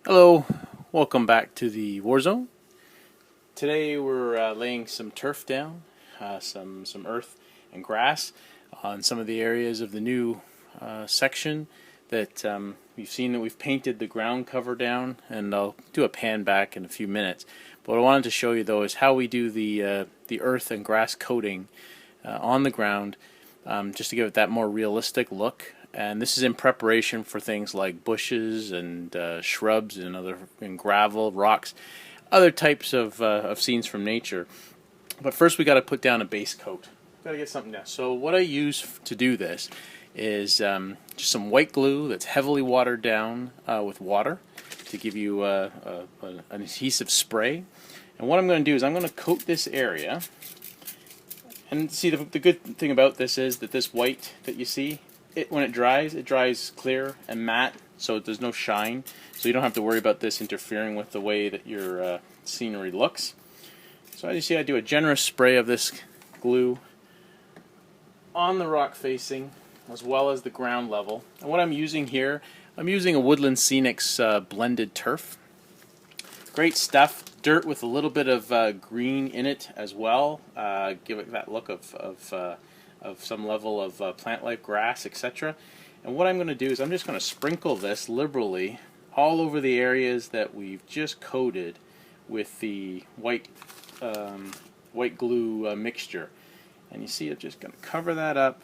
Hello, welcome back to the War Zone. Today we're laying some turf down, some earth and grass on some of the areas of the new section that you've seen that we've painted the ground cover down, and I'll do a pan back in a few minutes. But what I wanted to show you though is how we do the earth and grass coating on the ground, just to give it that more realistic look. And this is in preparation for things like bushes and shrubs and gravel, rocks, other types of scenes from nature. But first, we got to put down a base coat. Got to get something down. So what I use to do this is just some white glue that's heavily watered down with water to give you an adhesive spray. And what I'm going to do is I'm going to coat this area. And see, the good thing about this is that this white that you see, when it dries clear and matte, so there's no shine. So you don't have to worry about this interfering with the way that your scenery looks. So as you see, I do a generous spray of this glue on the rock facing as well as the ground level. And what I'm using here, I'm using a Woodland Scenics blended turf. Great stuff. Dirt with a little bit of green in it as well. Give it that look of some level of plant life, grass, etc. And what I'm going to do is I'm just going to sprinkle this liberally all over the areas that we've just coated with the white glue mixture. And you see, I'm just going to cover that up.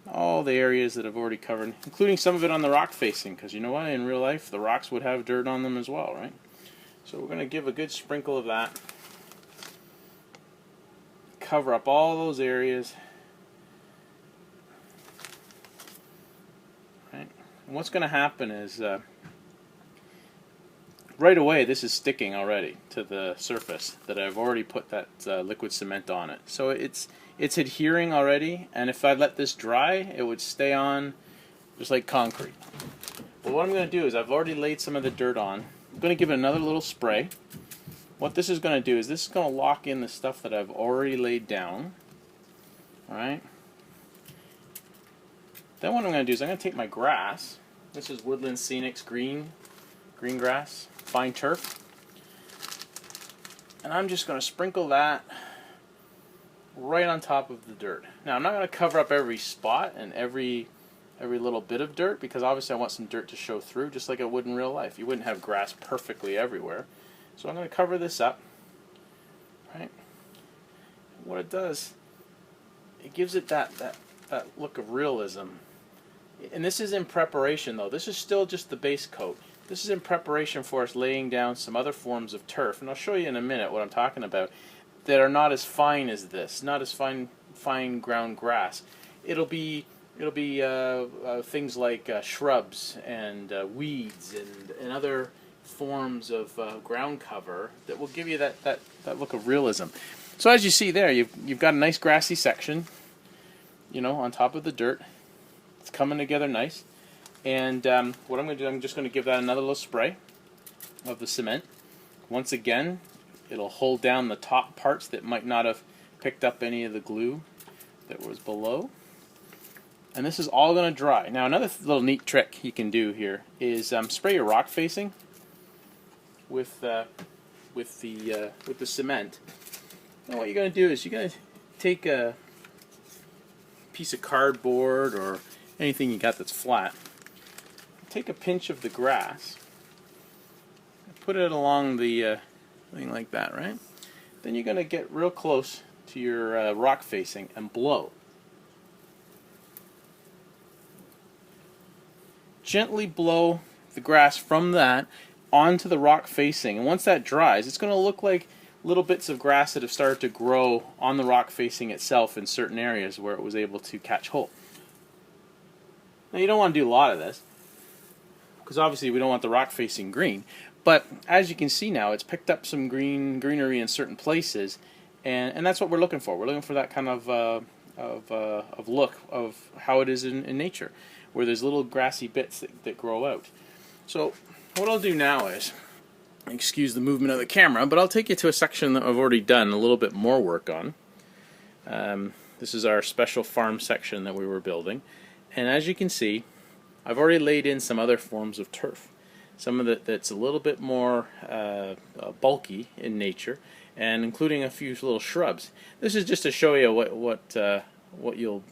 All the areas that I've already covered, including some of it on the rock facing, because you know what? In real life, the rocks would have dirt on them as well, right? So we're going to give a good sprinkle of that. Cover up all those areas. Right. And what's going to happen is right away this is sticking already to the surface that I've already put that liquid cement on it. So it's adhering already, and if I let this dry, it would stay on just like concrete. But what I'm going to do is I've already laid some of the dirt on. I'm going to give it another little spray. What this is going to do is this is going to lock in the stuff that I've already laid down. Alright. Then what I'm going to do is I'm going to take my grass. This is Woodland Scenics green grass, fine turf. And I'm just going to sprinkle that right on top of the dirt. Now I'm not going to cover up every spot and every little bit of dirt, because obviously I want some dirt to show through, just like it would in real life. You wouldn't have grass perfectly everywhere. So I'm going to cover this up. Right? What it does, it gives it that look of realism. And this is in preparation though. This is still just the base coat. This is in preparation for us laying down some other forms of turf, and I'll show you in a minute what I'm talking about, that are not as fine as this, not as fine ground grass. It'll be things like shrubs and weeds and other forms of ground cover that will give you that look of realism. So as you see there, you've got a nice grassy section, you know, on top of the dirt. It's coming together nice. And what I'm going to do, I'm just going to give that another little spray of the cement. Once again, it'll hold down the top parts that might not have picked up any of the glue that was below. And this is all going to dry. Now another little neat trick you can do here is spray your rock facing with the cement. And what you're going to do is you're going to take a piece of cardboard or anything you got that's flat. Take a pinch of the grass, put it along the thing like that, right? Then you're going to get real close to your rock facing and blow. Gently blow the grass from that onto the rock facing, and once that dries, it's going to look like little bits of grass that have started to grow on the rock facing itself in certain areas where it was able to catch hold. Now you don't want to do a lot of this, because obviously we don't want the rock facing green, but as you can see now, it's picked up some greenery in certain places, and that's what we're looking for. We're looking for that kind of look of how it is in nature, where there's little grassy bits that grow out. So what I'll do now is, excuse the movement of the camera, but I'll take you to a section that I've already done a little bit more work on. This is our special farm section that we were building, and as you can see, I've already laid in some other forms of turf. some of that's a little bit more bulky in nature, and including a few little shrubs. This is just to show you what you'll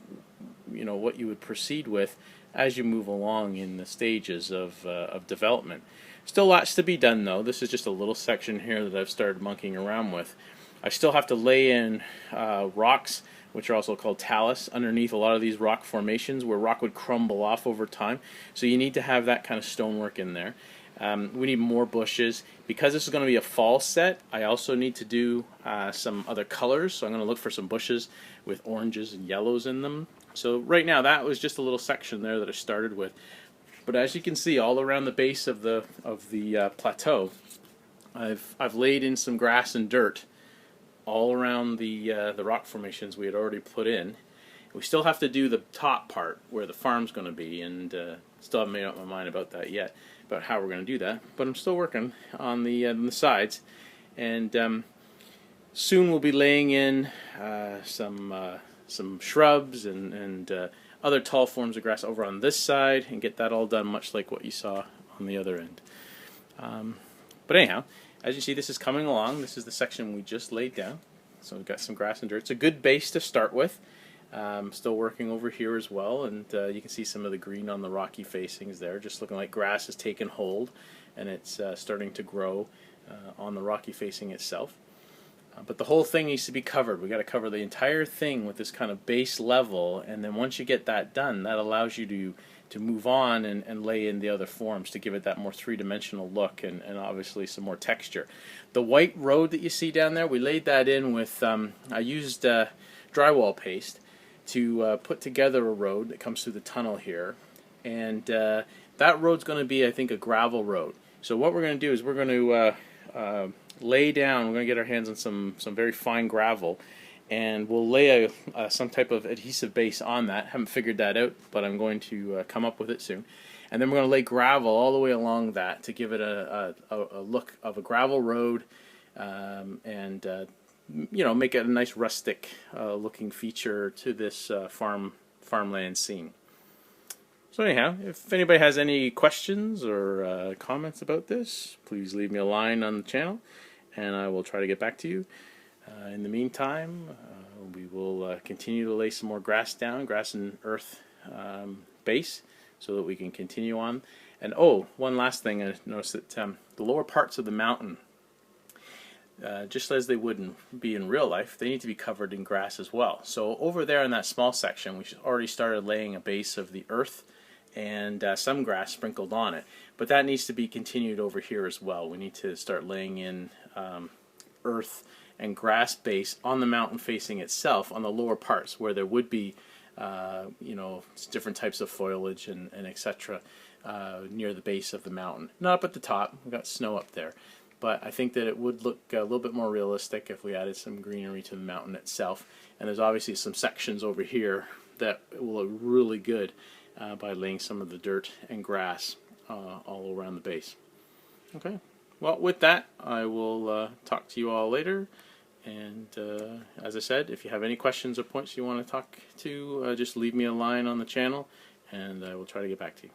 what you would proceed with as you move along in the stages of development. Still lots to be done though. This is just a little section here that I've started monkeying around with. I still have to lay in rocks, which are also called talus, underneath a lot of these rock formations where rock would crumble off over time. So you need to have that kind of stonework in there. We need more bushes. Because this is going to be a fall set, I also need to do some other colors. So I'm going to look for some bushes with oranges and yellows in them. So right now that was just a little section there that I started with. But as you can see, all around the base of the plateau, I've laid in some grass and dirt all around the rock formations we had already put in. We still have to do the top part where the farm's going to be, and still haven't made up my mind about that yet, about how we're going to do that. But I'm still working on the sides, and soon we'll be laying in some shrubs and other tall forms of grass over on this side, and get that all done much like what you saw on the other end. But anyhow, as you see, this is coming along. This is the section we just laid down. So we've got some grass and dirt. It's a good base to start with. Still working over here as well, and you can see some of the green on the rocky facings there, just looking like grass has taken hold, and it's starting to grow on the rocky facing itself. But the whole thing needs to be covered. We've got to cover the entire thing with this kind of base level, and then once you get that done, that allows you to move on and lay in the other forms to give it that more three-dimensional look and obviously some more texture. The white road that you see down there, we laid that in with, I used drywall paste to put together a road that comes through the tunnel here, and that road's going to be, I think, a gravel road. So what we're going to do is we're going to lay down, we're going to get our hands on some very fine gravel, and we'll lay some type of adhesive base on that. Haven't figured that out, but I'm going to come up with it soon. And then we're going to lay gravel all the way along that to give it a look of a gravel road, and make it a nice rustic looking feature to this farmland scene. So anyhow, if anybody has any questions or comments about this, please leave me a line on the channel, and I will try to get back to you. In the meantime, we will continue to lay some more grass down, grass and earth base, so that we can continue on. And one last thing, I noticed that the lower parts of the mountain, just as they would be in real life, they need to be covered in grass as well. So over there in that small section, we already started laying a base of the earth and some grass sprinkled on it. But that needs to be continued over here as well. We need to start laying in earth and grass base on the mountain facing itself on the lower parts where there would be different types of foliage and etc. Near the base of the mountain. Not up at the top, we've got snow up there, but I think that it would look a little bit more realistic if we added some greenery to the mountain itself. And there's obviously some sections over here that will look really good by laying some of the dirt and grass all around the base. Okay, well, with that, I will talk to you all later. And as I said, if you have any questions or points you want to talk to, just leave me a line on the channel, and I will try to get back to you.